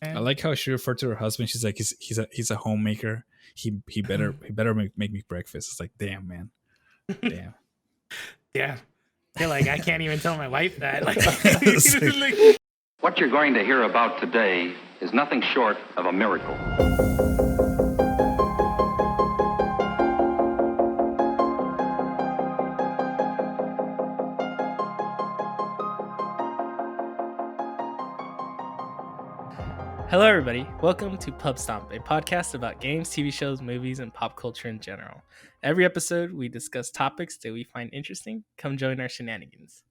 I like how she referred to her husband. She's like, he's a homemaker. He better make me breakfast. It's like, damn, man, damn. Yeah, I feel like I can't even tell my wife that. Like, What you're going to hear about today is nothing short of a miracle. Hello, everybody. Welcome to Pubstomp, a podcast about games, TV shows, movies, and pop culture in general. Every episode, we discuss topics that we find interesting. Come join our shenanigans.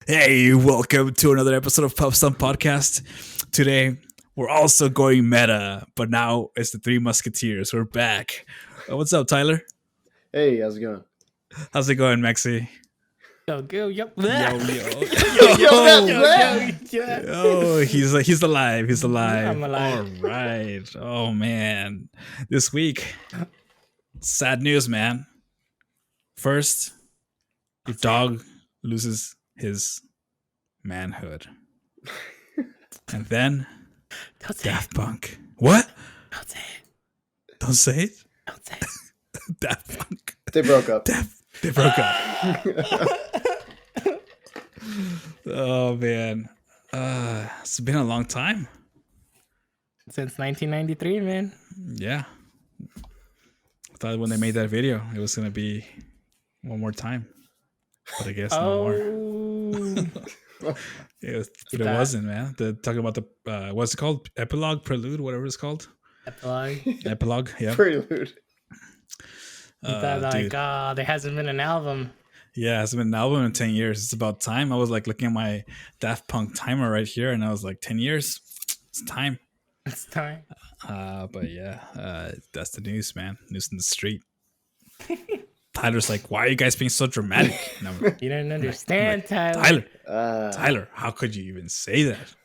Hey, welcome to another episode of Pubstomp Podcast. Today, we're also going meta, but now it's the Three Musketeers. We're back. What's up, Tyler? Hey, how's it going? How's it going, Mexy? Yo. Oh, he's alive. He's alive. I'm alive. All right. Oh man, this week, sad news, man. First, your dog loses his manhood, and then Daft Punk. What? Don't say it. Don't say it. Don't say it. Daft Punk. They broke up. They broke up. Oh man, it's been a long time. Since 1993, man. Yeah, I thought when they made that video, it was gonna be one more time, but I guess no more. But it wasn't, man. They're talking about the what's it called? Epilogue, prelude, whatever it's called. Epilogue. Yeah. Prelude. There hasn't been an album. Yeah, it hasn't been an album in 10 years. It's about time. I was like looking at my Daft Punk timer right here, and I was like, 10 years. It's time. It's time. But yeah, that's the news, man. News in the street. Tyler's like, why are you guys being so dramatic? You don't understand, Tyler. Tyler, how could you even say that?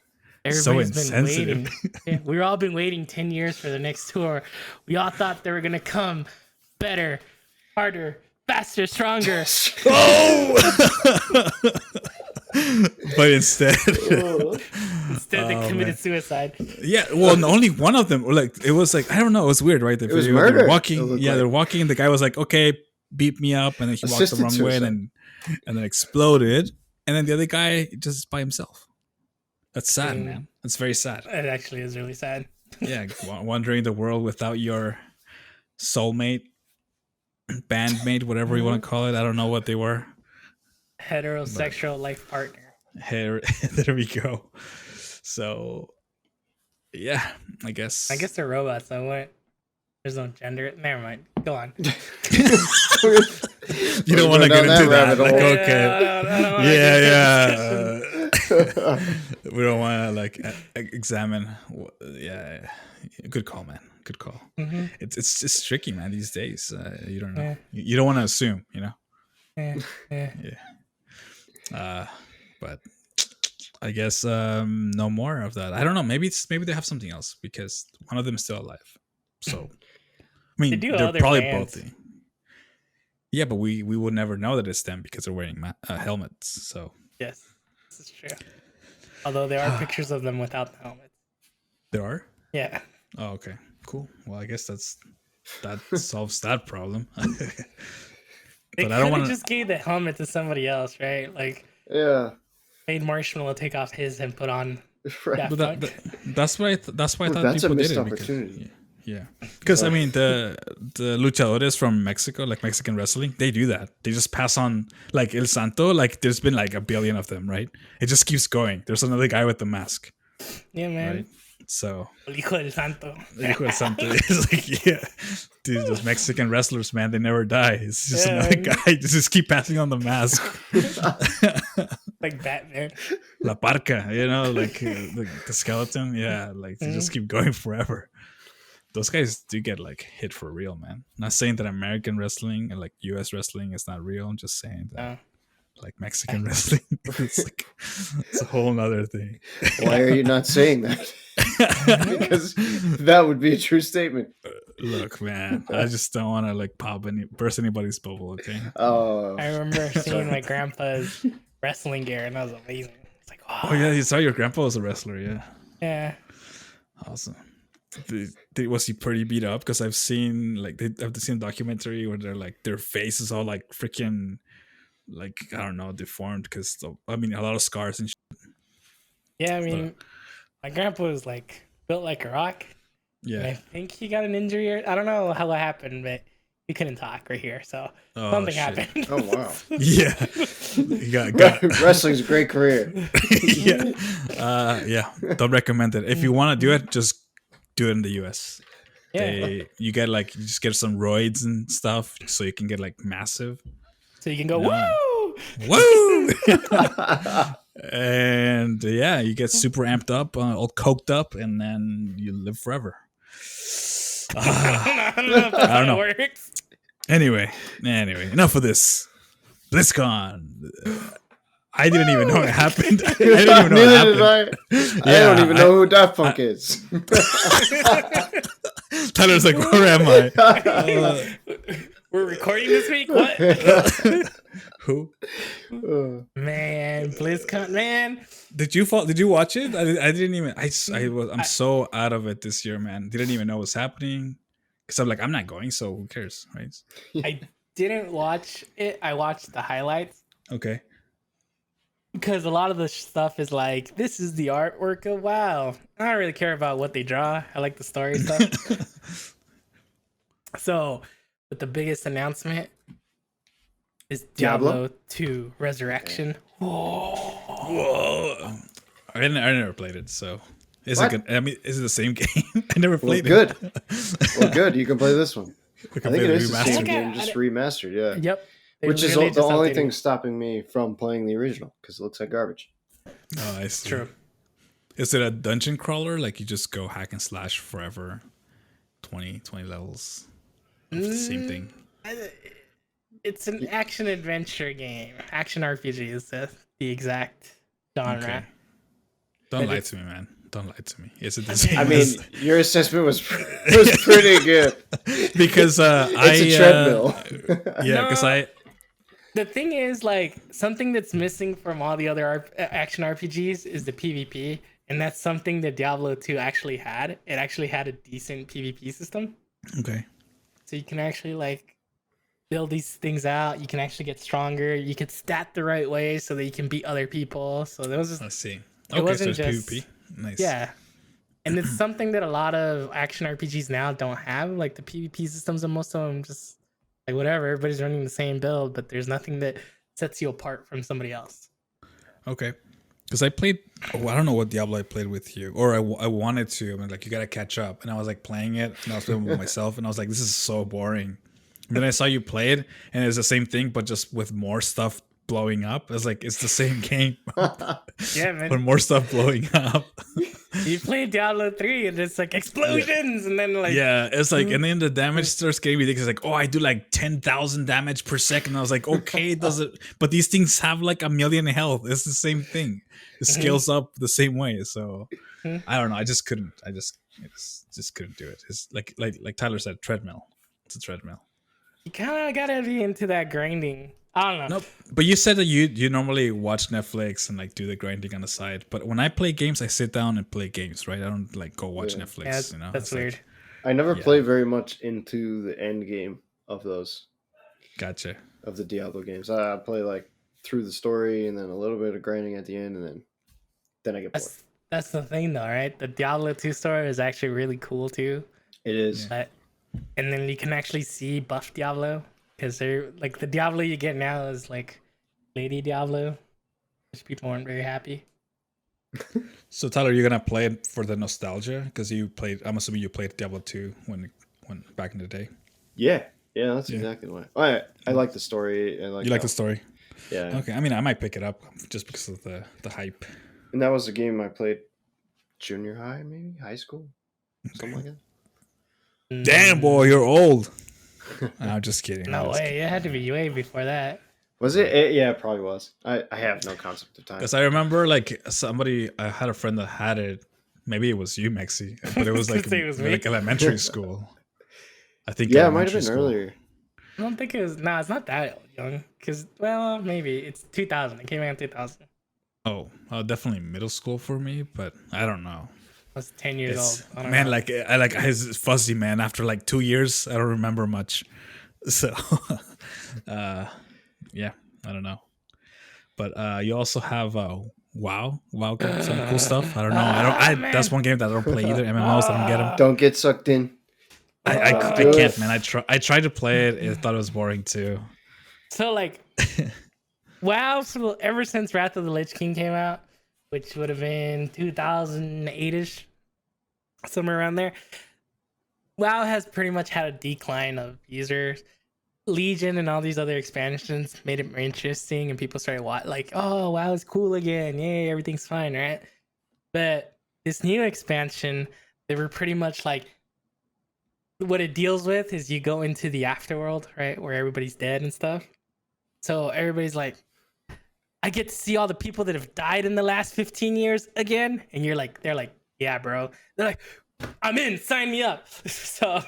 Everybody's So been insensitive. waiting. We've all been waiting 10 years for the next tour. We all thought they were going to come better, harder, faster, stronger. Oh! But instead they committed suicide. Yeah, well, only one of them. Like it was like, I don't know. It was weird, right? The It was video, murder. they're walking. Yeah, like. they're walking. And the guy was like, "Okay, beat me up," and then he walked the wrong way, and then exploded. And then the other guy just by himself. That's sad, man. That's very sad. It actually is really sad. Yeah, wandering the world without your soulmate, bandmate, whatever you want to call it. I don't know what they were. Heterosexual life partner. There we go. So, yeah, I guess they're robots. So what? There's no gender. Never mind. Go on. you don't want to get into that. Like, okay, we don't want to like examine. Yeah, good call, man. Good call. Mm-hmm. It's just tricky, man. These days, you don't know. Yeah. You don't want to assume, you know. Yeah. But I guess no more of that. I don't know. Maybe they have something else because one of them is still alive. So I mean, they're probably both. Yeah, but we would never know that it's them because they're wearing helmets. So yes, this is true. Although there are pictures of them without the helmets. There are? Yeah. Oh, okay. Cool. Well, I guess that solves that problem. But I don't want to just gave the helmet to somebody else, right? Like, yeah, made Marshmallow take off his and put on. right. That's why I thought that's people a missed did it. opportunity. Because I mean the luchadores from Mexico, like Mexican wrestling, they do that. They just pass on like El Santo. Like there's been like a billion of them, right? It just keeps going. There's another guy with the mask. Yeah, man. Right? So El Hijo del Santo. El Hijo del Santo is like, yeah, dude, those Mexican wrestlers, man, they never die. It's just another guy. Just keep passing on the mask. Like Batman. La Parca, you know, like the skeleton. Yeah, like they just keep going forever. Those guys do get like hit for real, man. Not saying that American wrestling and like US wrestling is not real. I'm just saying that like Mexican wrestling, it's a whole nother thing. Why are you not saying that? Because that would be a true statement. Look, man, I just don't want to like burst anybody's bubble. Okay. Oh, I remember seeing my grandpa's wrestling gear, and that was amazing. It's like, oh yeah, you saw your grandpa was a wrestler, yeah. Yeah. Awesome. Was he pretty beat up? Because I've seen I've seen a documentary where they're like their face is all like freaking like I don't know deformed because I mean a lot of scars and Yeah, I shit. mean, my grandpa was like built like a rock. And I Yeah. think he got an injury. Or, I don't know how that happened, but he couldn't talk right here. So Oh, something shit. happened. Oh wow. Yeah. He got Wrestling's a great career. yeah. Yeah. Don't recommend it. If you want to do it, just do it in the US. Yeah. You just get some roids and stuff so you can get like massive. So you can go, No. woo! Woo! And yeah, you get super amped up, all coked up, and then you live forever. I don't know if that's I don't how know. it works. Anyway, enough of this. BlizzCon. I didn't even know it happened. I didn't even know it Neither happened. did I. I don't even know who Daft Punk is. Tyler's like, where am I? We're recording this week? What? Who? Man, BlizzCon, man. Did you watch it? I didn't even. I'm so out of it this year, man. Didn't even know what's happening. Because I'm like, I'm not going, so who cares, right? I didn't watch it. I watched the highlights. Okay. Because a lot of the stuff is like, this is the artwork of WoW. I don't really care about what they draw. I like the story stuff. So, but the biggest announcement is Diablo 2 Resurrection. Whoa. I never played it, so is What? it good? I mean, is it the same game? I never Well, played good. it. Well, good. You can play this one. We I can think play it the is the remaster. same Okay, game, just remastered. Yeah. Yep. They Which is literally the just only updated thing it. stopping me from playing the original because it looks like garbage. Oh, I see. True. Is it a dungeon crawler? Like you just go hack and slash forever? 20 levels. Of the same thing. It's an action adventure game. Action RPG is the exact genre. Okay. Don't But lie it's- to me, man. Don't lie to me. Is it the same? I mean, as- your assessment was pretty good. because It's a treadmill. Yeah, because No. The thing is, like, something that's missing from all the other action RPGs is the PvP. And that's something that Diablo 2 actually had. It actually had a decent PvP system. Okay. So you can actually, like, build these things out. You can actually get stronger. You can stat the right way so that you can beat other people. So there was just, Let's see. It Okay, wasn't so it's just- PvP. Nice. yeah. And it's something that a lot of action RPGs now don't have. Like, the PvP systems and most of them just, like, whatever. Everybody's running the same build, but there's nothing that sets you apart from somebody else. Okay. Because I played, I don't know what Diablo I played with you, or I wanted to. I mean, like, you got to catch up. And I was like playing it, and I was playing with myself, and I was like, this is so boring. And then I saw you play it, and it's the same thing, but just with more stuff blowing up. I was like, it's the same game, Yeah, man. but more stuff blowing up. You play Diablo 3 and it's like explosions and then like Yeah, it's like, and then the damage starts getting ridiculous. Like, oh, I do like 10,000 damage per second. I was like, okay, it doesn't, but these things have like 1,000,000 health. It's the same thing. It scales up the same way. So I don't know. I just couldn't. I just couldn't do it. It's like Tyler said, treadmill. It's a treadmill. you kind of gotta be into that grinding. I don't know. Nope. But you said that you normally watch Netflix and like do the grinding on the side. But when I play games, I sit down and play games, right? I don't like go watch Yeah. Netflix. Yeah, You know, that's It's like, weird. I never Yeah. play very much into the end game of those Gotcha. of the Diablo games. I play like through the story and then a little bit of grinding at the end, and then I get bored. That's the thing though, right? The Diablo 2 story is actually really cool too. It is. But and then you can actually see buff Diablo because they're like the Diablo you get now is like Lady Diablo, which people weren't very happy. So Tyler, you're gonna play it for the nostalgia because you played. I'm assuming you played Diablo 2 when back in the day. Yeah, that's Yeah. exactly why. I like the story. I like You like how- the story? Yeah, Okay. I mean, I might pick it up just because of the hype. and that was a game I played junior high, maybe high school, something like that. Damn, boy, you're old. I'm just kidding. No way, it had to be way before that. Was it? Yeah, it probably was. I have no concept of time. Because I remember like I had a friend that had it. Maybe it was you, Mexy, but it was like Say it was me. like elementary school. I think. Yeah, it might have elementary been school. earlier. I don't think it was. Nah, it's not that young. Cause well, maybe it's 2000. It came out in 2000. Oh, definitely middle school for me, but I don't know. was 10 years old. I don't Man, know. like I like his fuzzy man. After like 2 years, I don't remember much. So, yeah, I don't know. But you also have WoW got some cool stuff. I don't know. Man. That's one game that I don't play either. MMOs, I don't get them. Don't get sucked in. I do can't, it. man. I tried to play it. I thought it was boring too. So like, WoW ever since Wrath of the Lich King came out, which would have been 2008ish, somewhere around there. WoW has pretty much had a decline of users. Legion and all these other expansions made it more interesting, and people started like, oh, WoW is cool again. Yay, everything's fine, right? But this new expansion, they were pretty much like, what it deals with is you go into the afterworld, right, where everybody's dead and stuff. So everybody's like, I get to see all the people that have died in the last 15 years again. And they're like, yeah, bro. They're like, I'm in, sign me up. So,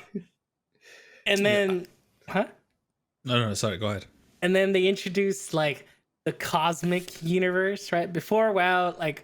and then, No, sorry. Go ahead. And then they introduced like the cosmic universe, right? Before WoW, like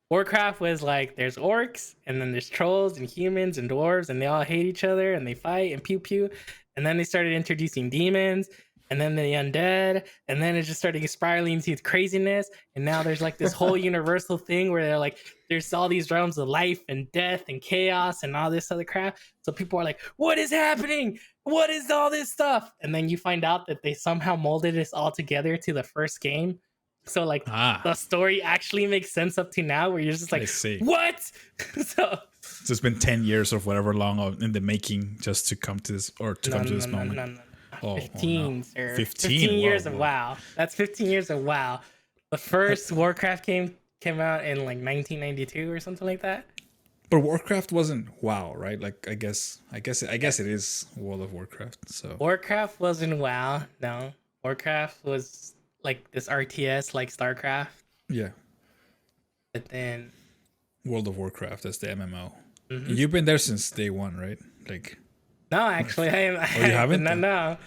Warcraft was like, there's orcs and then there's trolls and humans and dwarves and they all hate each other and they fight and pew pew. And then they started introducing demons and then the undead, and then it just started spiraling into craziness. And now there's like this whole universal thing where they're like, there's all these realms of life and death and chaos and all this other crap. So people are like, what is happening? What is all this stuff? And then you find out that they somehow molded this all together to the first game. So like the story actually makes sense up to now, where you're just like, what? So it's been 10 years or whatever long in the making just to come to this, or to come to this moment. No. Oh, 15, no. sir. 15 years of WoW. That's 15 years of WoW. The first Warcraft game came out in like 1992 or something like that. But Warcraft wasn't WoW, right? Like I guess it is World of Warcraft. So Warcraft wasn't WoW. No, Warcraft was like this RTS, like StarCraft. Yeah. But then World of Warcraft, that's the MMO. Mm-hmm. You've been there since day one, right? Like. No, actually, I you haven't? No,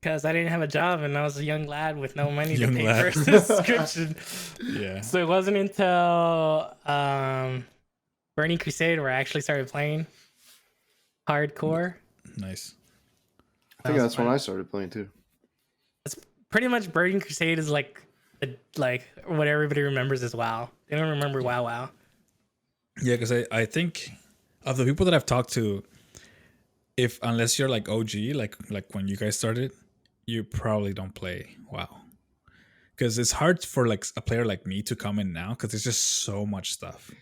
because I didn't have a job and I was a young lad with no money to pay for a subscription. Yeah. So it wasn't until Burning Crusade where I actually started playing hardcore. Nice. I think that's when I started playing too. It's pretty much Burning Crusade is like what everybody remembers as WoW. They don't remember WoW. Yeah, because I think of the people that I've talked to, unless you're like OG, like when you guys started, you probably don't play WoW. Because it's hard for like a player like me to come in now because there's just so much stuff.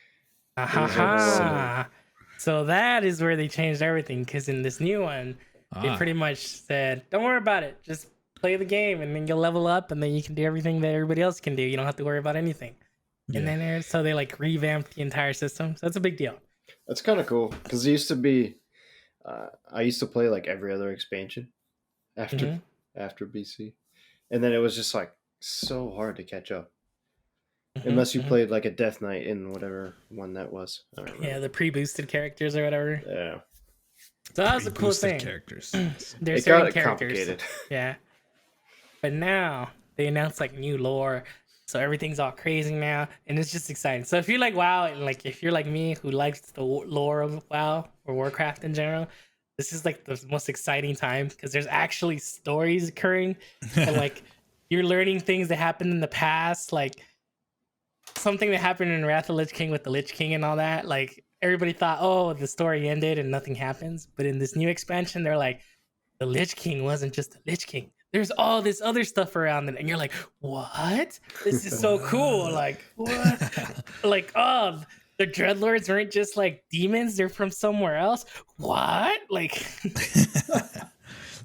So that is where they changed everything, because in this new one, they pretty much said, don't worry about it. Just play the game and then you'll level up and then you can do everything that everybody else can do. You don't have to worry about anything. Yeah. And then so they like revamped the entire system. So that's a big deal. That's kind of cool, because it used to be, I used to play like every other expansion after BC. And then it was just like so hard to catch up. Unless you played like a Death Knight in whatever one that was. Yeah, the pre-boosted characters or whatever. Yeah. So that was the cool thing. Characters. There's certain characters. Complicated. Yeah. But now they announced like new lore. So everything's all crazy now. And it's just exciting. So if you like WoW, and like if you're like me who likes the lore of WoW or Warcraft in general, this is like the most exciting time, because there's actually stories occurring. And like you're learning things that happened in the past, like something that happened in Wrath of the Lich King with the Lich King and all that. Like everybody thought, oh, the story ended and nothing happens. But in this new expansion, they're like, the Lich King wasn't just the Lich King. There's all this other stuff around it. And you're like, what? This is so cool. Like, what? Like, oh, the Dreadlords aren't just like demons. They're from somewhere else. What? Like...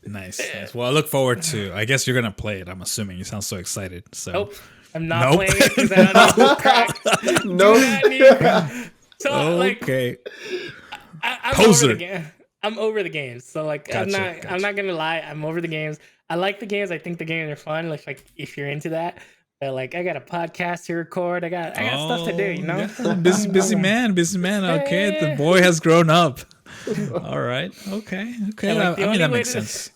Nice. Well, I look forward to. I guess you're gonna play it. I'm assuming. You sound so excited. So nope, I'm not playing it because I don't need cracks. Nope. So okay. I'm Poser. over the game. I'm over the games. So like, gotcha. I'm not gonna lie. I'm over the games. I like the games. I think the games are fun. Like if you're into that. But like, I got a podcast to record. I got stuff to do. You know. Yeah. Busy man. Okay, the boy has grown up. All right. Okay. Like, I mean, that makes sense.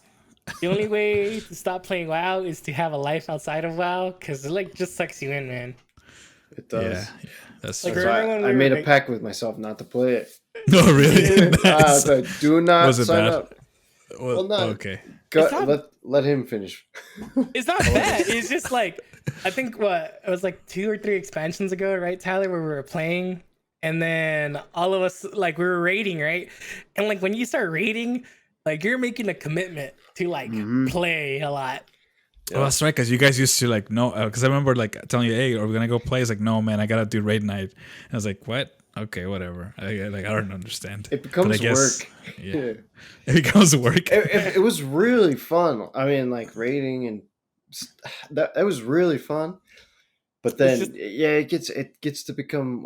The only way to stop playing WoW is to have a life outside of WoW, because it like just sucks you in, man. It does. Yeah. That's Like, true. That's remember why when we I were made a big- pact with myself not to play it. No, really. I Nice. was like, do not Was it sign bad? up. Well, Well, not okay. It's not- let him finish. It's not bad. It's just like, I think what it was like 2 or 3 expansions ago, right, Tyler, where we were playing, and then all of us like we were raiding, right? And like when you start raiding, like you're making a commitment to like play a lot. Oh, that's right. Because you guys used to like no. Because I remember like telling you, "Hey, are we gonna go play?" It's like, "No, man, I gotta do raid night." And I was like, "What? Okay, whatever." I don't understand. It becomes But I guess, work. Yeah, it becomes work. It was really fun. I mean, like raiding and that was really fun. But then, just- it gets to become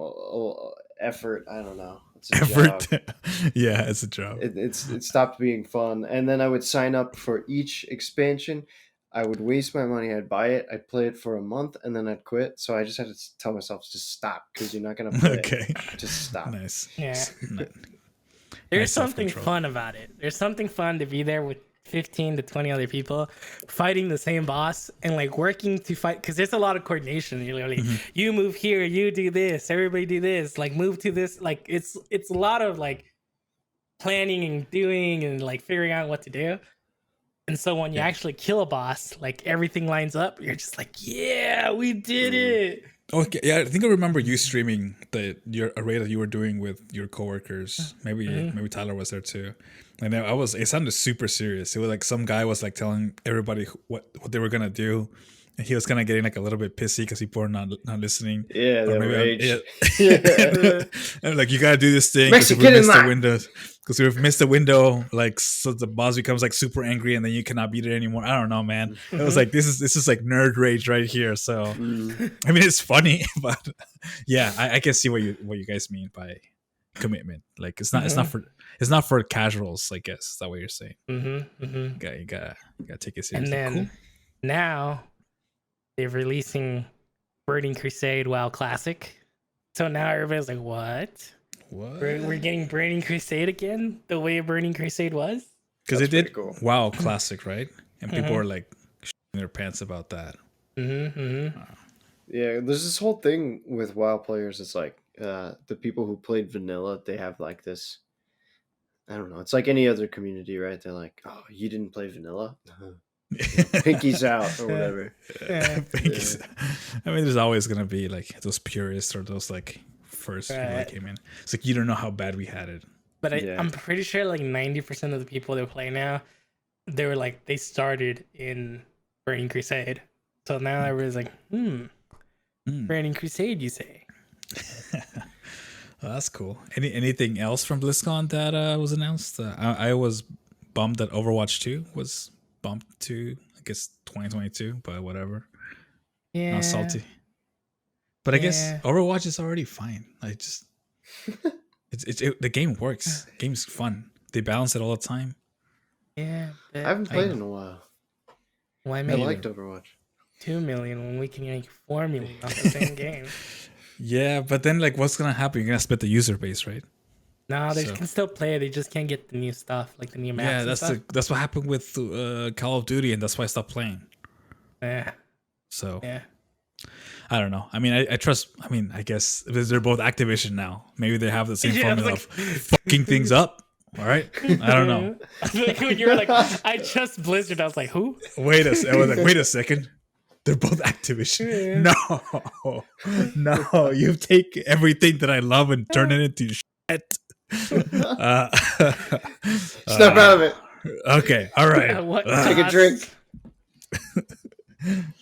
effort. I don't know. It's a Effort. job. Yeah, it's a job. It stopped being fun. And then I would sign up for each expansion. I would waste my money. I'd buy it. I'd play it for a month, and then I'd quit. So I just had to tell myself, just stop, because you're not gonna play Okay. it. Just stop. Nice. Yeah. Ni- There's Nice something self-control. fun about it. There's something fun to be there with 15 to 20 other people fighting the same boss and like working to fight, because there's a lot of coordination. You're like, you move here, you do this, everybody do this, like move to this. Like it's a lot of like planning and doing and like figuring out what to do. And so when you actually kill a boss, like everything lines up, you're just like, yeah, we did it. Okay, yeah, I think I remember you streaming your array that you were doing with your coworkers. Maybe Tyler was there too. And it sounded super serious. It was like some guy was like telling everybody what they were gonna do, and he was kind of getting like a little bit pissy because people are not listening. Yeah, Or the maybe rage. Yeah. And like, you gotta do this thing Mexy, if we get in missed the line. windows. Because we've missed the window, like, so the boss becomes like super angry, and then you cannot beat it anymore. I don't know, man. It was like this is like nerd rage right here. So I mean, it's funny, but yeah, I can see what you guys mean by commitment. Like it's not for casuals. I guess is that what you're saying? You gotta take it seriously. And then Cool. now they're releasing Burning Crusade WoW Classic. So now everybody's like, what? What? We're getting Burning Crusade again, the way Burning Crusade was. Because they That's did pretty cool. WoW Classic, right? And people are like shitting their pants about that. Yeah, there's this whole thing with WoW players. It's like the people who played vanilla, they have like this. I don't know. It's like any other community, right? They're like, "Oh, you didn't play vanilla? Pinky's out or whatever." Yeah. I mean, there's always gonna be like those purists or those like first people that came in. It's like you don't know how bad we had it. But Yeah. I'm pretty sure like 90% of the people that play now, they were like, they started in Burning Crusade. So now everybody's like, Burning Crusade, you say? Well, that's cool. Anything else from BlizzCon that was announced? I was bummed that Overwatch 2 was bumped to, I guess, 2022, but whatever. Yeah. Not salty. But I guess Yeah. Overwatch is already fine. I just the game works. Game's fun. They balance it all the time. Yeah. I haven't played in a while. Why I make liked Overwatch. 2 million when we can make 4 million off the same game? Yeah, but then like, what's gonna happen? You're gonna split the user base, right? No, they So- can still play. They just can't get the new stuff, like the new maps. Yeah, and that's stuff. that's what happened with Call of Duty, and that's why I stopped playing. Yeah. So Yeah. I don't know. I mean, I trust. I mean, I guess because they're both Activision now. Maybe they have the same Yeah, formula like- of fucking things up. All right, I don't know. Like when you were like, I just Blizzard. I was like, who? Wait a second. They're both Activision. No, no. You take everything that I love and turn it into shit. Snap out of it. Okay, all right. What Take a drink.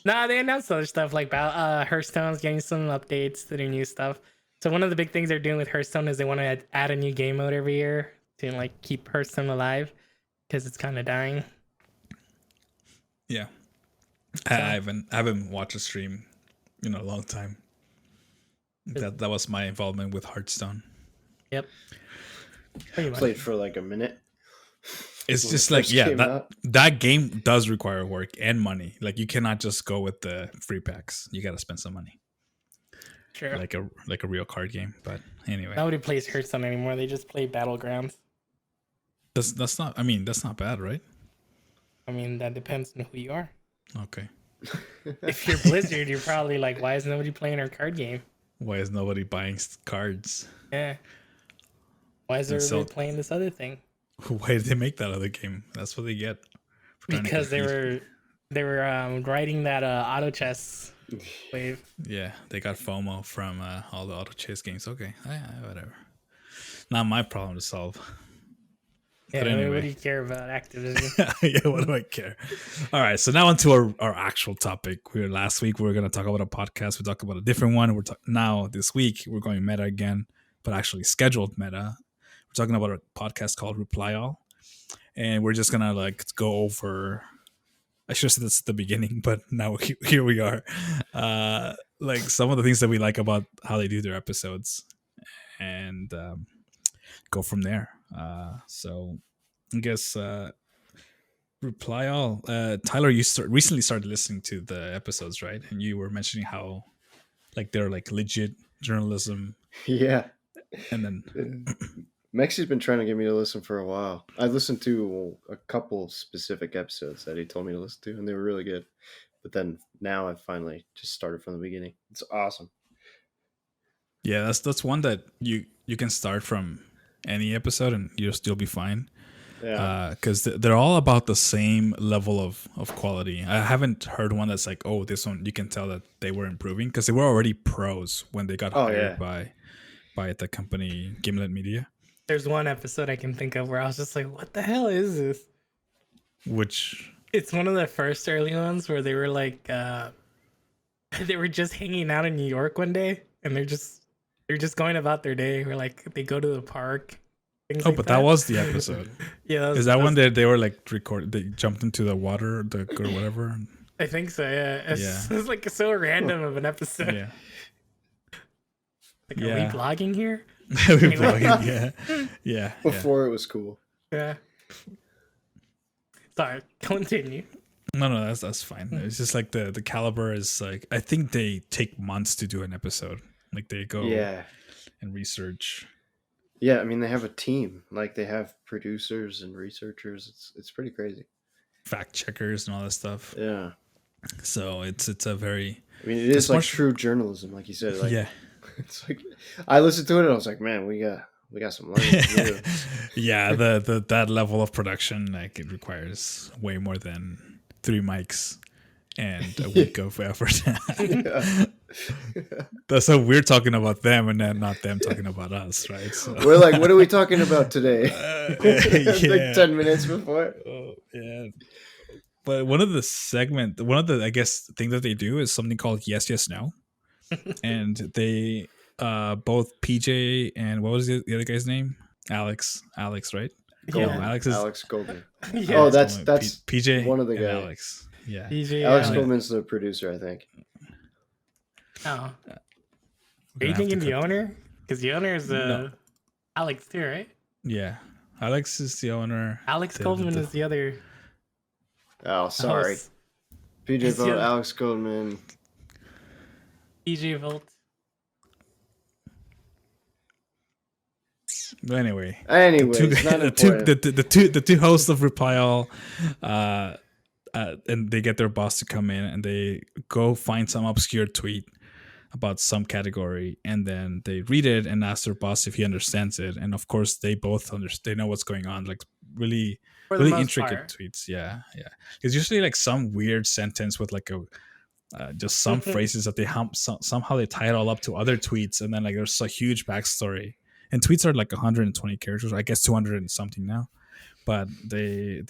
Nah, they announced other stuff like Hearthstone's getting some updates to their new stuff. So one of the big things they're doing with Hearthstone is they want to add a new game mode every year to like keep Hearthstone alive because it's kind of dying. Yeah, I haven't watched a stream in a long time. That was my involvement with Hearthstone. Yep. Pretty much. Played for like a minute. It's When just it like, first yeah, came that, out. that game does require work and money. Like, you cannot just go with the free packs. You got to spend some money, Sure. like a real card game. But anyway, Nobody plays Hearthstone anymore. They just play Battlegrounds. that's not. I mean, that's not bad, right? I mean, that depends on who you are. Okay. If you're Blizzard, you're probably like, why is nobody playing our card game? Why is nobody buying cards? Yeah. Why is And everybody so, playing this other thing? why did they make that other game? That's what they get for trying to Because compete. they were riding that auto chess wave. Yeah, they got FOMO from all the auto chase games. Okay, whatever. Not my problem to solve. Yeah, But what do anyway, you care about Activision? yeah, what do I care? All right, so now onto our actual topic. Last week we were going to talk about a podcast. We talked about a different one. Now this week we're going meta again, but actually scheduled meta. We're talking about a podcast called Reply All, and we're just gonna like go over. I should have said this at the beginning, but now here we are. Like some of the things that we like about how they do their episodes, and go from there. So I guess Reply All. Tyler, you recently started listening to the episodes, right? And you were mentioning how like they're like legit journalism, Yeah. and then Mexy's been trying to get me to listen for a while. I listened to a couple specific episodes that he told me to listen to, and they were really good. But then now I've finally just started from the beginning. It's awesome. yeah, that's one that you can start from any episode and you'll still be fine. Yeah. Because they're all about the same level of quality. I haven't heard one that's like, oh, this one you can tell that they were improving because they were already pros when they got hired by the company Gimlet Media. There's one episode I can think of where I was just like, what the hell is this? Which It's one of the first early ones where they were like, they were just hanging out in New York one day, and they're just going about their day. Where like they go to the park. oh, but that was the episode. Yeah, Is that one that they were like recorded? They jumped into the water, or whatever. I think so. Yeah, Yeah. It's like so random of an episode. Yeah, Like, are we vlogging here? We're vlogging, yeah. Before it was cool. Yeah. Sorry, continue. No, that's fine. It's just like the caliber is like I think they take months to do an episode. Like they go and research. Yeah, I mean they have a team. Like they have producers and researchers. It's pretty crazy. Fact checkers and all that stuff. Yeah. So it's a very. I mean, it is like true journalism, like you said. Like, yeah. It's like I listened to it and I was like, man, we got some learning to do. Yeah, the that level of production, like it requires way more than 3 mics and a week of effort. So we're talking about them and then not them talking about us, right? So. We're like, what are we talking about today? Like 10 minutes before. Yeah. But one of the I guess thing that they do is something called Yes Yes No. And they both PJ and what was the other guy's name? Alex, right? Goldman. No, Alex Goldman. Yeah. Oh, that's PJ one of the and guys. Alex. Yeah. PJ, Alex Goldman's the producer, I think. Oh. Are you thinking the owner? Because the owner is Alex too, right? Yeah. Alex is the owner. Alex Goldman is the other. Oh, sorry. host. PJ Vogt, Alex Goldman. PJ Volt. Anyway, the the two hosts of Reply All, and they get their boss to come in and they go find some obscure tweet about some category, and then they read it and ask their boss if he understands it, and of course they both they know what's going on, like really intricate tweets. Yeah. It's usually like some weird sentence with like a just some phrases that they somehow they tie it all up to other tweets, and then like there's a huge backstory. And tweets are like 120 characters, I guess 200 and something now. But I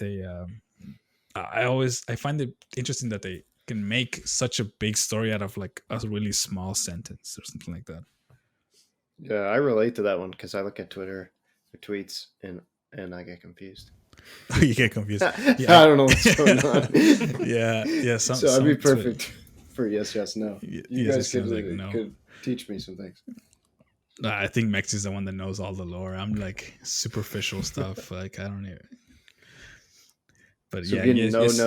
find it interesting that they can make such a big story out of like a really small sentence or something like that. Yeah, I relate to that one because I look at Twitter or tweets and I get confused. You get confused. Yeah. I don't know what's going on. yeah. So I'd be perfect for yes, no. You guys no. could teach me some things. I think Mexy is the one that knows all the lore. I'm like superficial stuff. Like I don't even. But so yeah,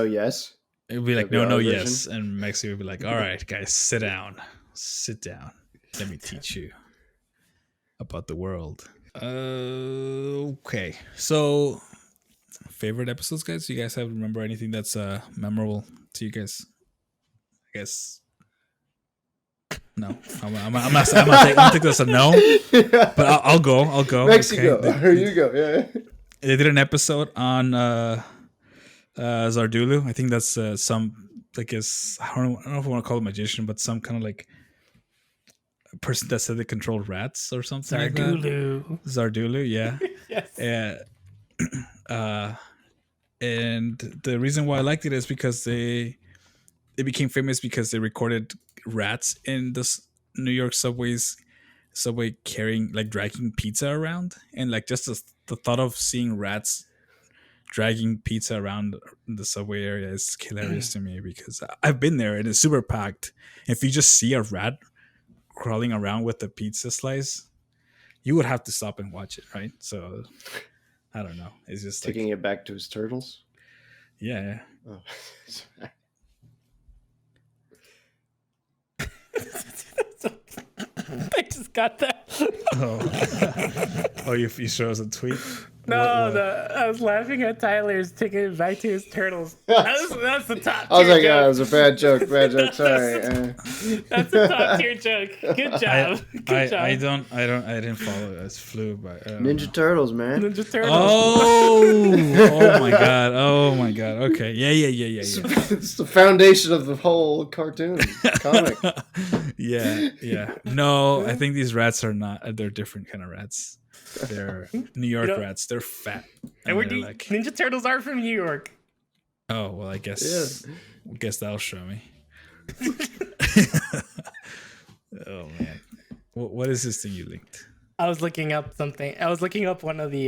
yes. It would be like no, yes, and Mexy would be like, "All right, guys, sit down. Let me teach you about the world." Okay. So, favorite episodes, guys. Do you guys remember anything that's memorable to you guys? I guess No, I'm gonna take this a no. But I'll go. Mexy, okay. go. Or you go. Yeah. They did an episode on Zardulu. I think that's some, I guess, I don't know if I want to call it magician, but some kind of like person that said they controlled rats or something. Zardulu. Zardulu, yeah. Yes. And the reason why I liked it is because they became famous because they recorded rats in the New York subway carrying, like, dragging pizza around, and like just the thought of seeing rats dragging pizza around the subway area is hilarious to me, because I've been there and it's super packed. If you just see a rat crawling around with a pizza slice, you would have to stop and watch it, right? So I don't know. It's just Taking it back to his turtles. Yeah. Oh. I just got that. Oh, you show us a tweet? No, What? I was laughing at Tyler's taking it back to his turtles. That's the top tier I was like, joke. it was a bad joke. Sorry. That's the top tier joke. Good job. Good job. I didn't follow it. It flew by. Ninja Turtles, man. Ninja Turtles. Oh my god. Okay. Yeah. It's the foundation of the whole cartoon comic. Yeah. No, I think these rats are not. They're different kind of rats. They're New York rats. They're fat. And they're like, Ninja Turtles are from New York. Oh well, I guess. Yeah. I guess that'll show me. Oh man, what is this thing you linked? I was looking up something. I was looking up one of the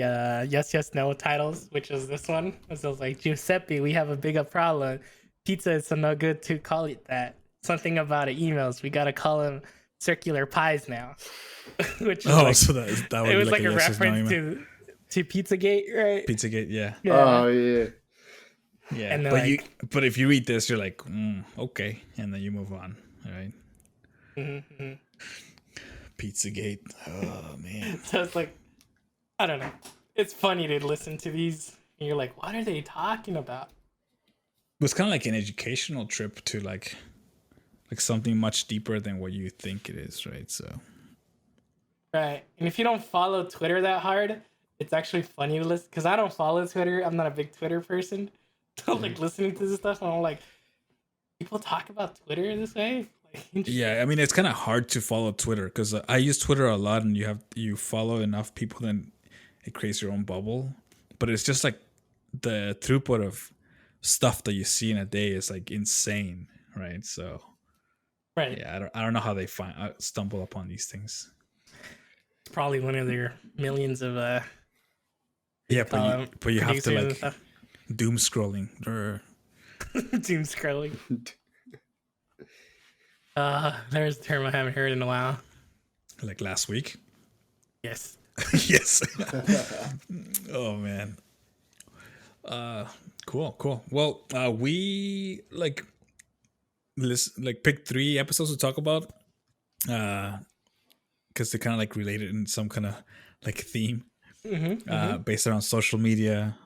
Yes Yes No titles, which is this one. So I was like, Giuseppe, we have a bigger problem. Pizza is no good to call it that. Something about it emails. We gotta call them circular pies now. Which is So that would it be was like a yes or no reference email. to Pizzagate, right? Pizzagate, yeah. Oh yeah. Yeah, And but but if you read this, you're like, okay, and then you move on, all right? Mm-hmm. Pizzagate, oh man. So it's like, I don't know. It's funny to listen to these, and you're like, what are they talking about? It was kind of like an educational trip to like something much deeper than what you think it is, right? So, Right. And if you don't follow Twitter that hard, it's actually funny to listen, because I don't follow Twitter. I'm not a big Twitter person. So like listening to this stuff, and I'm like, people talk about Twitter this way? Like, yeah, I mean, it's kind of hard to follow Twitter because I use Twitter a lot, and you follow enough people, then it creates your own bubble. But it's just like the throughput of stuff that you see in a day is like insane, right? So, right. yeah, I don't know how they stumble upon these things. It's probably one of their millions of Yeah, but you have to producers and like stuff. doom scrolling or Doom scrolling. There's a term I haven't heard in a while. like last week. Yes. Yes. Oh man. Cool. Well, we picked 3 episodes to talk about, because they're kind of like related in some kind of like theme, based around social media.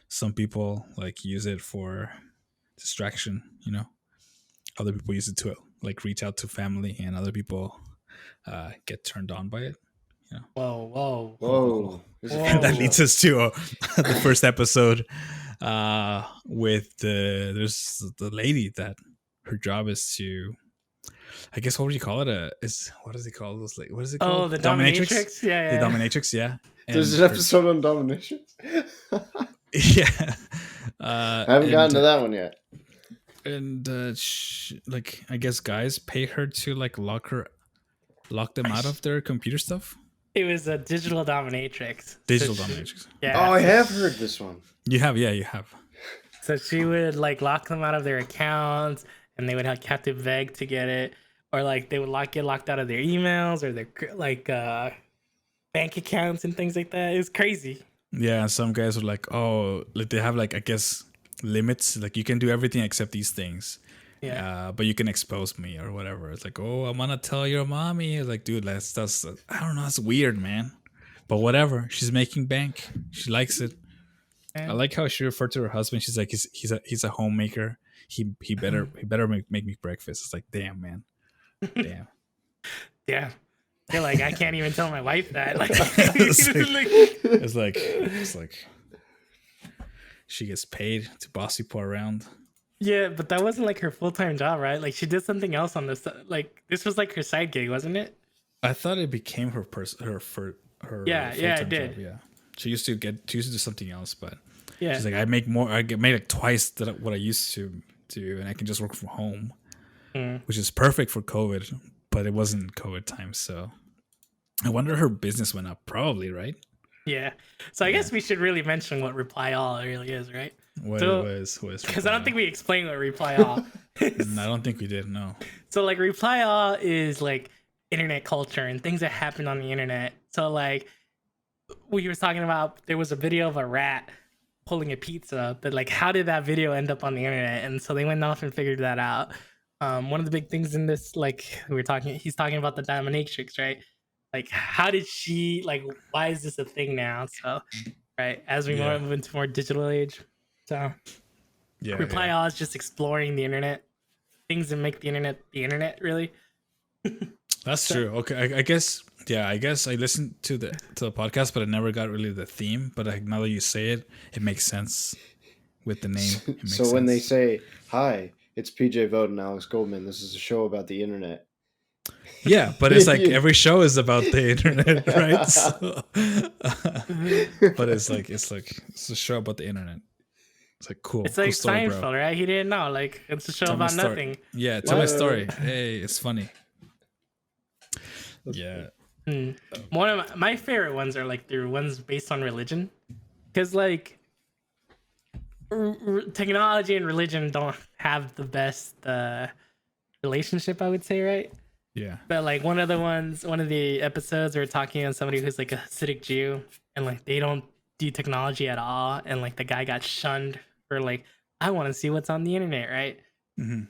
Some people like use it for distraction, Other people use it to like reach out to family, and other people get turned on by it. Whoa. And that leads us to the first episode with there's the lady that her job is to, I guess, what would you call it? What is it called? What is it called? Oh, the dominatrix? Yeah. The dominatrix, yeah. There's an episode on Domination. Yeah. I haven't gotten to that one yet. And I guess guys pay her to like lock them out of their computer stuff. It was a digital dominatrix. Dominatrix. Yeah. Oh, I have heard this one. You have, yeah, you have. So she would like lock them out of their accounts, and they would have to beg to get it, or like they would get locked out of their emails or their like bank accounts and things like that. It's crazy. Yeah, some guys are like, oh, like they have like, I guess, limits. Like you can do everything except these things. Yeah. But you can expose me or whatever. It's like, oh, I'm gonna tell your mommy. It's like, dude, that's I don't know. It's weird, man. But whatever. She's making bank. She likes it. I like how she referred to her husband. She's like, he's a homemaker. He better make me breakfast. It's like, damn, man. Damn. Yeah. You're like, I can't even tell my wife that. Like, It's like she gets paid to boss people around. yeah, but that wasn't like her full-time job, right? Like she did something else on this. Like this was like her side gig, wasn't it? I thought it became her Yeah, full yeah, it time did. job. Yeah, she used to do something else, but Yeah. she's like, I make more. I get made like twice that what I used to do, and I can just work from home, which is perfect for COVID. But it wasn't COVID time, so I wonder her business went up. Probably, right? Yeah. So I guess we should really mention what Reply All really is, right? What So- it was Because I don't think we explained what Reply All is. I don't think we did. No. So like Reply All is like internet culture and things that happen on the internet. So like we were talking about, there was a video of a rat pulling a pizza, but like how did that video end up on the internet? And so they went off and figured that out. One of the big things in this, like he's talking about the dominatrix, right? Like how did she, like why is this a thing now? So right, as we move into more digital age. So Reply All is just exploring the internet, things that make the internet really. That's true. Okay, I guess. Yeah, I guess I listened to the podcast, but I never got really the theme. But now that you say it, it makes sense with the name. It makes So when they sense. say, "Hi, it's PJ Vogt and Alex Goldman. This is a show about the internet." Yeah, but it's like every show is about the internet, right? But it's a show about the internet. It's like cool. It's like cool story, Seinfeld, bro. right? He didn't know. Like it's a show Tell my about story. nothing. Yeah, tell my story. Hey, it's funny. Yeah. One of my favorite ones are like the ones based on religion, because like technology and religion don't have the best relationship, I would say, right? Yeah. But like one of the episodes, we're talking on somebody who's like a Hasidic Jew, and like they don't do technology at all, and like the guy got shunned for like, I want to see what's on the internet, right?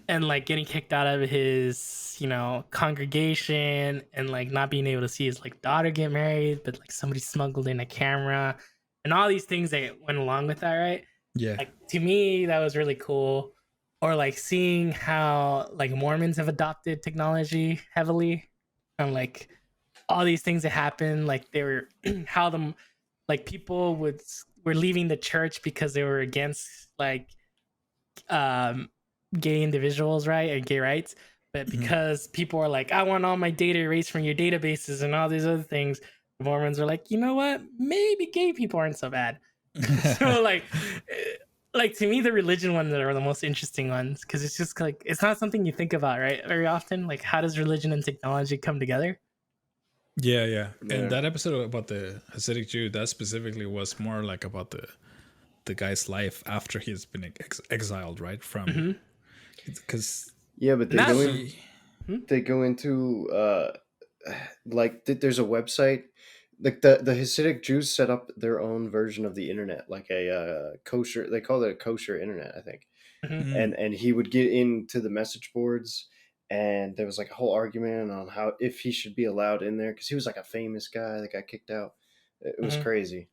And like getting kicked out of his, congregation, and like not being able to see his like daughter get married, but like somebody smuggled in a camera, and all these things that went along with that, right? Yeah. Like to me, that was really cool. Or like seeing how like Mormons have adopted technology heavily, and like all these things that happen, like they were how them like people were leaving the church because they were against like gay individuals, right, and gay rights, but because people are like, I want all my data erased from your databases and all these other things, the Mormons are like, you know what, maybe gay people aren't so bad. So like to me, the religion ones are the most interesting ones, because it's just like, it's not something you think about, right, very often. Like how does religion and technology come together? Yeah. And that episode about the Hasidic Jew, that specifically was more like about the guy's life after he's been exiled, right? From because but they go into like there's a website, like the Hasidic Jews set up their own version of the internet, like a kosher, they call it a kosher internet, I think. And he would get into the message boards, and there was like a whole argument on how if he should be allowed in there, because he was like a famous guy that got kicked out. It was crazy.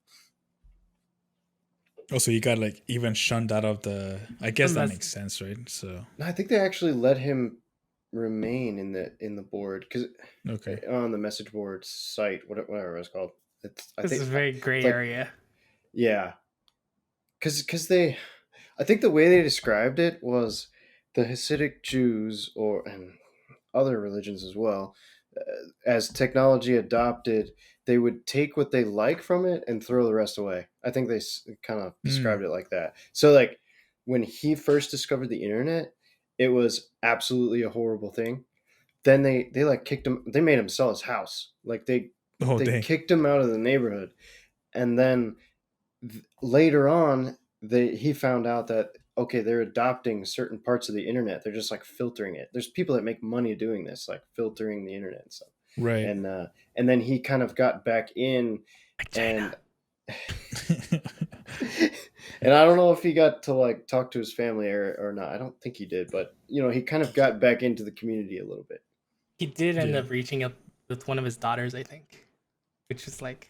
Also, you got like even shunned out of the. I guess that makes sense, right? So No, I think they actually let him remain in the board, because on the message board site, whatever it's called. This is a very gray area. Yeah, because I think the way they described it was the Hasidic Jews, and other religions as well, as technology adopted, they would take what they like from it and throw the rest away. I think they kind of described it like that. So like when he first discovered the internet, it was absolutely a horrible thing. Then they like kicked him. They made him sell his house. Like they kicked him out of the neighborhood. And then later on, he found out that, okay, they're adopting certain parts of the internet. They're just like filtering it. There's people that make money doing this, like filtering the internet and stuff. Right. And then he kind of got back in, and and I don't know if he got to like talk to his family or not. I don't think he did, but he kind of got back into the community a little bit. He did end up reaching up with one of his daughters, I think, which is like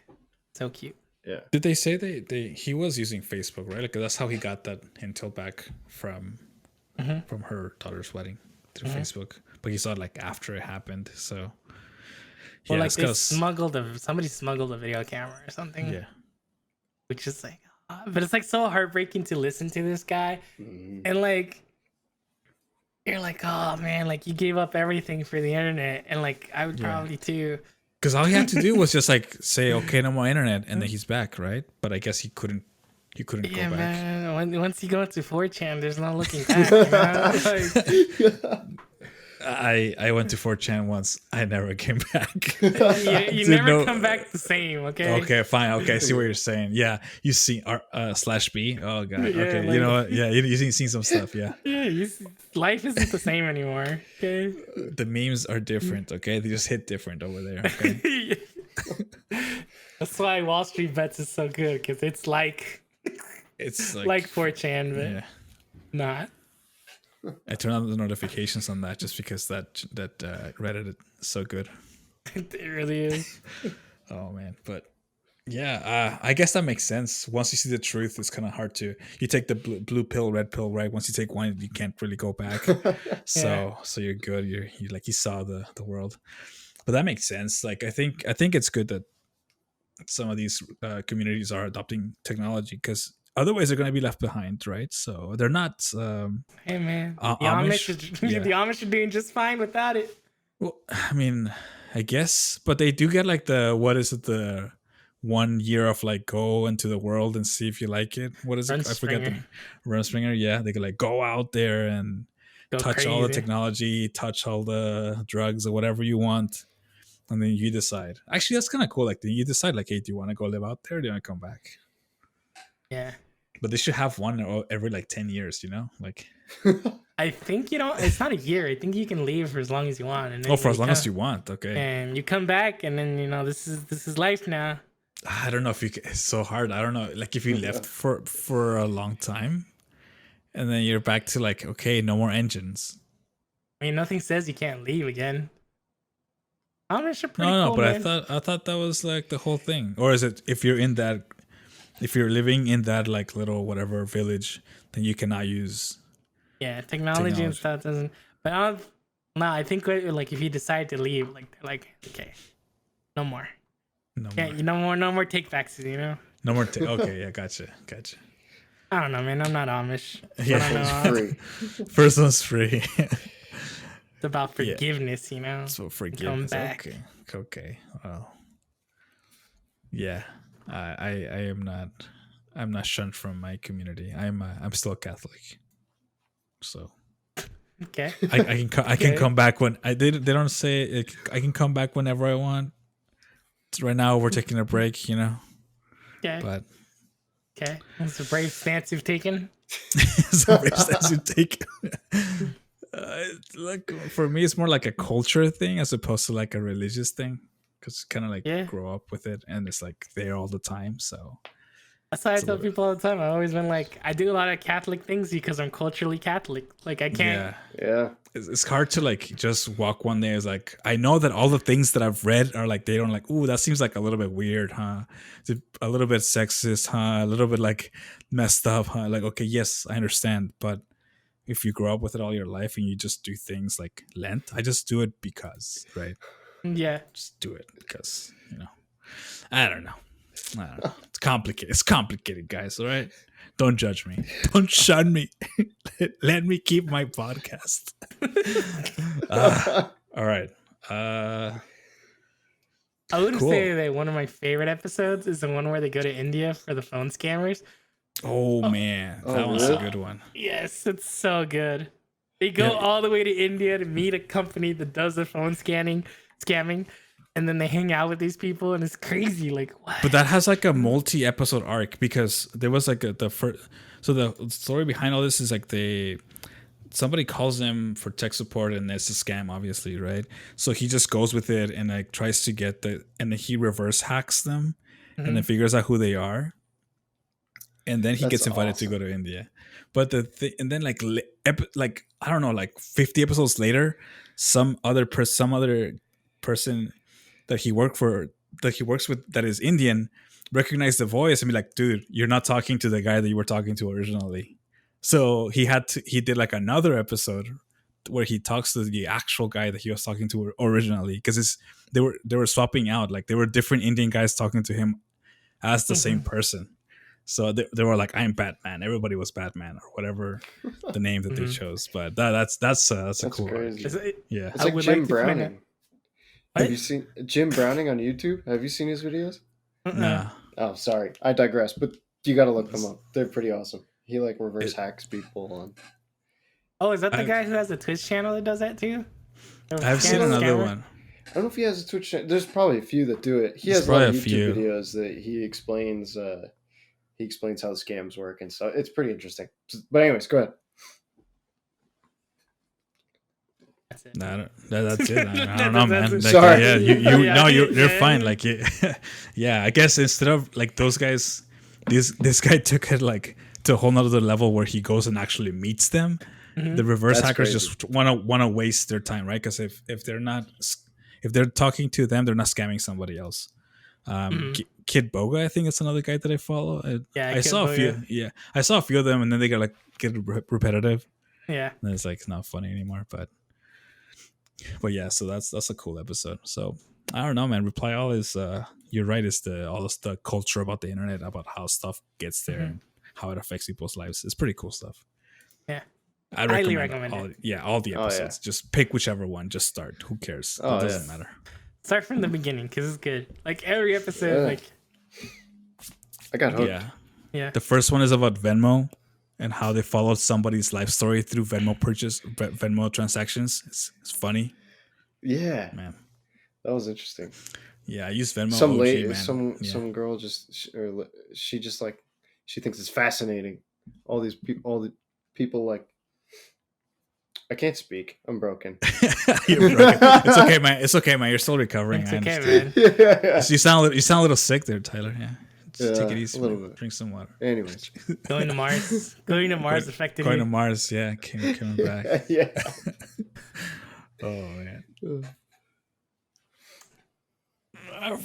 so cute. Yeah. Did they say he was using Facebook, right? Like that's how he got that intel back from her daughter's wedding through Facebook. but he saw it like after it happened. So Or yeah, like it's they 'cause- somebody smuggled a video camera or something. yeah. Which is like, but it's like so heartbreaking to listen to this guy, Mhm. and like you're like, oh man, like you gave up everything for the internet, and like I would Yeah. probably too. Because all he had to do was just like say, "Okay, no more internet," and then he's back, right? But I guess he couldn't. He couldn't Yeah, go back. man. Once you go into 4chan, there's no looking back. You know? Like, I went to 4chan once. I never came back. you Dude, never no- come back the same. Okay. Okay, fine. Okay, I see what you're saying. Yeah, you see /B. Oh god. Yeah, Okay, like- you know what? Yeah, you've seen some stuff. Yeah, Yeah, life isn't the same anymore. Okay. the memes are different. Okay, they just hit different over there. Okay. That's why Wall Street Bets is so good, because it's like It's like 4chan, but yeah. not. I turn on the notifications on that just because that Reddit is so good. It really is. Oh man, but yeah, I guess that makes sense. Once you see the truth, it's kind of hard to. You take the blue pill, red pill, right? Once you take one, you can't really go back. So you're good. You like you saw the world, but that makes sense. Like I think it's good that some of these communities are adopting technology because otherwise they're going to be left behind, right? So they're not. Hey man, the Amish? Amish, the Amish are doing just fine without it. Well, I mean, I guess, but they do get like the 1 year of like go into the world and see if you like it. What is it? I forget the Rumspringer. Yeah, they could like go out there and Go touch all the crazy. technology, touch all the drugs or whatever you want, and then you decide. Actually, that's kind of cool. Like, you decide, like, hey, do you want to go live out there? Or do you want to come back? Yeah. But they should have one every like 10 years, you know? Like, I think it's not a year. I think you can leave for as long as you want. And then for as long as come- you want. Okay. And you come back, and then this is life now. I don't know if you can, it's so hard. I don't know. Like, if you left for a long time and then you're back to like, okay, no more engines. I mean, nothing says you can't leave again. Amish are pretty No, cool, but man. I thought that was like the whole thing. Or is it if you're living in that like little whatever village, then you cannot use. Yeah, technology and stuff doesn't. But I think like if you decide to leave, like they're like, okay, no more. No Yeah, more. no more take backs. No more. Okay, yeah, gotcha. I don't know, man. I'm not Amish. Yeah. I don't know. Free. First one's free. It's about forgiveness, So forgiveness. back. Okay. Well, yeah. I am not. I'm not shunned from my community. I'm still Catholic. So Okay. I can come back when they don't say it, I can come back whenever I want. So right now we're taking a break, Okay. but Okay. That's a brave stance you've taken. it's a brave stance you take. Like for me, it's more like a culture thing as opposed to like a religious thing, because kind of like grow up with it and it's like there all the time. So That's why I tell people all the time. I've always been like, I do a lot of Catholic things because I'm culturally Catholic. Like I can't. Yeah. It's hard to like just walk one day. It's like I know that all the things that I've read are like they don't like. Ooh, that seems like a little bit weird, huh? It's a little bit sexist, huh? A little bit like messed up, huh? Like okay, yes, I understand, but if you grow up with it all your life and you just do things like Lent, I just do it because, right? Yeah. Just do it because I don't know. It's complicated. It's complicated, guys. All right. Don't judge me. Don't shun me. Let me keep my podcast. All right. I would Cool. say that one of my favorite episodes is the one where they go to India for the phone scammers. Oh man, that Oh, was really? a good one. Yes, it's so good. They go Yeah. all the way to India to meet a company that does the phone scamming, and then they hang out with these people, and it's crazy. Like what? But that has like a multi-episode arc because there was like the first. So the story behind all this is like somebody calls them for tech support and it's a scam, obviously, right? So he just goes with it and like tries to get and then he reverse hacks them and then figures out who they are. And then he That's gets invited to go to India. But and then like I don't know, like 50 episodes later, some other person that he works with that is Indian recognize the voice and be like, dude, you're not talking to the guy that you were talking to originally. So he did like another episode where he talks to the actual guy that he was talking to originally, because they were swapping out, like they were different Indian guys talking to him as the same person. So they were like, I'm Batman. Everybody was Batman or whatever the name that they chose. But that's a cool crazy. yeah. It's like Jim Browning. Have you seen Jim Browning on YouTube? Have you seen his videos? Nah. Oh, sorry, I digress. But you got to look them up. They're pretty awesome. He like reverse hacks people on. Oh, is that the guy who has a Twitch channel that does that too? I've seen another one. I don't know if he has a Twitch channel. There's probably a few that do it. He has a lot of YouTube videos that he explains. He explains how the scams work and stuff. It's pretty interesting. But anyways, go ahead. That's it. That's it. I don't know, man. Like, sorry. Yeah, you're fine. Like, yeah. I guess instead of like those guys, this guy took it like to a whole nother level where he goes and actually meets them. The reverse hackers just wanna waste their time, right? Because if they're talking to them, they're not scamming somebody else. Kid Boga, I think it's another guy that I follow. I saw a few. Yeah, I saw a few of them, and then they get repetitive. Yeah, and it's like not funny anymore. But yeah, so that's a cool episode. So I don't know, man. Reply All is you're right. It's all the culture about the internet, about how stuff gets there and how it affects people's lives. It's pretty cool stuff. Yeah. I highly recommend all the episodes. Just pick whichever one. Just start. Who cares? It doesn't matter. Start from the beginning because it's good. Like every episode, like I got hooked. Yeah. The first one is about Venmo and how they followed somebody's life story through Venmo transactions. It's funny. Yeah, man, that was interesting. Yeah, I use Venmo. Some lady, some girl she just like she thinks it's fascinating. All the people like. I can't speak. I'm broken. You're broken. It's okay, man. You're still recovering. It's okay, man. Yeah. So you sound a little sick there, Tyler. Yeah. Just take it easy. A little bit. Drink some water. Anyways, going to Mars affected going you. to Mars. Yeah, coming back. Yeah. Oh man.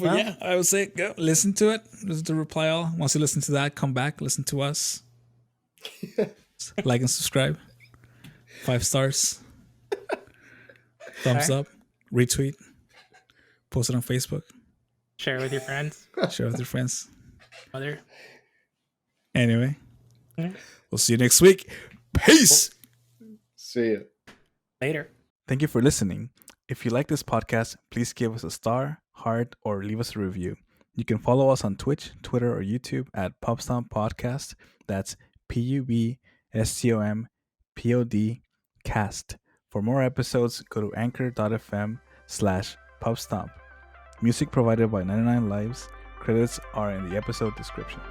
Yeah, I would say go listen to it. Listen to Reply All. Once you listen to that, come back, listen to us. Like and subscribe. 5 stars. Thumbs up. Retweet. Post it on Facebook. Share it with your friends. Mother. Anyway. We'll see you next week. Peace. See ya. Later. Thank you for listening. If you like this podcast, please give us a star, heart, or leave us a review. You can follow us on Twitch, Twitter, or YouTube at Pubstomp Podcast. That's PUBSTOMPOD Cast. For more episodes, go to anchor.fm/Pubstomp. Music provided by 99 Lives. Credits are in the episode description.